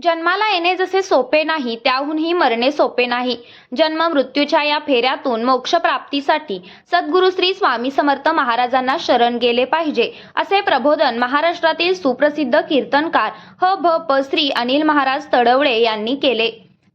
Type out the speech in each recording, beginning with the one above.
जन्माला येणे जसे सोपे नाही, त्याहूनही मरणे सोपे नाही. जन्म मृत्यूच्या या फेऱ्यातून मोक्षप्राप्तीसाठी सद्गुरू श्री स्वामी समर्थ महाराजांना शरण गेले पाहिजे, असे प्रबोधन महाराष्ट्रातील सुप्रसिद्ध कीर्तनकार ह.भ.प. श्री अनिल महाराज तडवळे यांनी केले.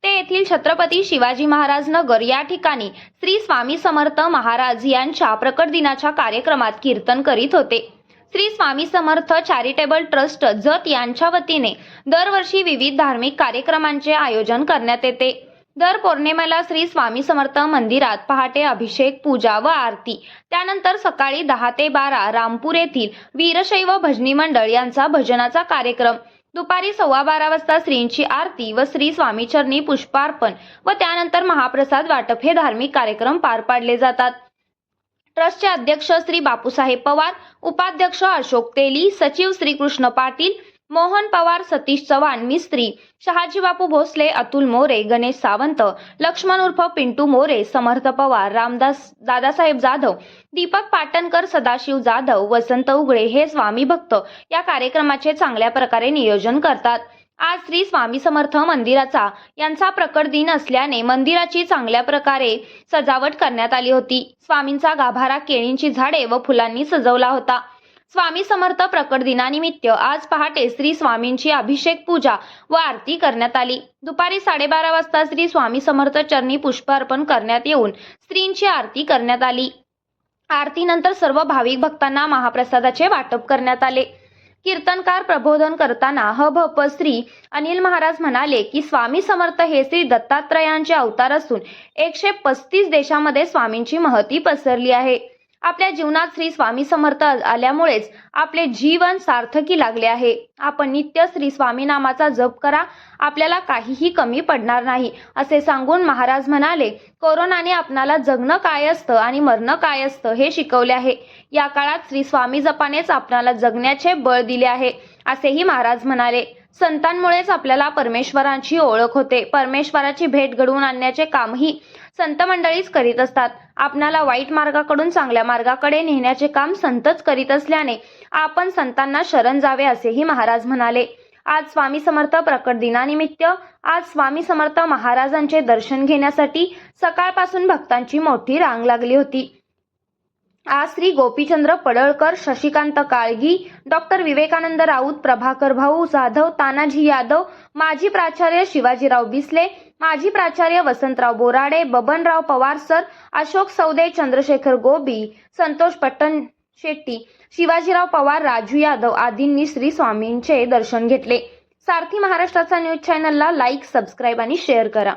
ते येथील छत्रपती शिवाजी महाराज नगर या ठिकाणी श्री स्वामी समर्थ महाराज यांच्या प्रकट दिनाच्या कार्यक्रमात कीर्तन करीत होते. श्री स्वामी समर्थ चॅरिटेबल ट्रस्ट जत यांच्या वतीने दरवर्षी विविध धार्मिक कार्यक्रमांचे आयोजन करण्यात येते. दर पौर्णिमेला श्री स्वामी समर्थ मंदिरात पहाटे अभिषेक, पूजा व आरती, त्यानंतर सकाळी 10 ते 12 रामपूर येथील वीरशैव भजनी मंडळ यांचा भजनाचा कार्यक्रम, दुपारी 12:15 वाजता श्रींची आरती व श्री स्वामीचरणी पुष्पार्पण व त्यानंतर महाप्रसाद वाटप हे धार्मिक कार्यक्रम पार पाडले जातात. ट्रस्टचे अध्यक्ष श्री बापूसाहेब पवार, उपाध्यक्ष अशोक तेली, सचिव श्री कृष्ण पाटील, मोहन पवार, सतीश चव्हाण मिस्त्री, शहाजी बापू भोसले, अतुल मोरे, गणेश सावंत, लक्ष्मण उर्फ पिंटू मोरे, समर्थ पवार, रामदास दादासाहेब जाधव, दीपक पाटणकर, सदाशिव जाधव, वसंत उगळे हे स्वामी भक्त या कार्यक्रमाचे चांगल्या प्रकारे नियोजन करतात. आज श्री स्वामी समर्थ मंदिराचा यांचा प्रकट दिन असल्याने मंदिराची चांगल्या प्रकारे सजावट करण्यात आली होती. स्वामींचा गाभारा केळींची झाडे व फुलांनी सजवला होता. स्वामी समर्थ प्रकट दिनानिमित्त आज पहाटे श्री स्वामींची अभिषेक, पूजा व आरती करण्यात आली. दुपारी 12:30 वाजता श्री स्वामी समर्थ चरणी पुष्पार्पण करण्यात येऊन श्रींची आरती करण्यात आली. आरतीनंतर सर्व भाविक भक्तांना महाप्रसादाचे वाटप करण्यात आले. कीर्तनकार प्रबोधन करताना ह.भ.प. श्री अनिल महाराज म्हणाले की स्वामी समर्थ हे श्री दत्तात्रयांचे अवतार असून 135 देशामध्ये स्वामींची महती पसरली आहे. आपल्या जीवनात श्री स्वामी समर्थ आल्यामुळेच आपले जीवन सार्थकी लागले आहे. आपण नित्य श्री स्वामी नामाचा जप करा, आपल्याला काहीही कमी पडणार नाही, असे सांगून महाराज म्हणाले, कोरोनाने आपणाला जगणं काय असतं आणि मरणं काय असतं हे शिकवले आहे. या काळात श्री स्वामी जपानेच आपणाला जगण्याचे बळ दिले आहे, असेही महाराज म्हणाले. संतांमुळेच आपल्याला परमेश्वराची ओळख होते. परमेश्वराची भेट घडवून आणण्याचे कामही संत मंडळीच करीत असतात. आपणाला वाईट मार्गाकडून चांगल्या मार्गाकडे नेण्याचे काम संतच करीत असल्याने आपण संतांना शरण जावे, असेही महाराज म्हणाले. आज स्वामी समर्थ प्रकट दिनानिमित्त आज स्वामी समर्थ महाराजांचे दर्शन घेण्यासाठी सकाळपासून भक्तांची मोठी रांग लागली होती. आज श्री गोपीचंद्र पडळकर, शशिकांत काळगी, डॉक्टर विवेकानंद राऊत, प्रभाकर भाऊ जाधव, तानाजी यादव, माजी प्राचार्य शिवाजीराव बिसले, माजी प्राचार्य वसंतराव बोराडे, बबनराव पवार सर, अशोक सौदे, चंद्रशेखर गोबी, संतोष पट्टण शेट्टी, शिवाजीराव पवार, राजू यादव आदींनी श्री स्वामींचे दर्शन घेतले. सारथी महाराष्ट्राचा न्यूज चॅनलला लाईक, सबस्क्राईब आणि शेअर करा.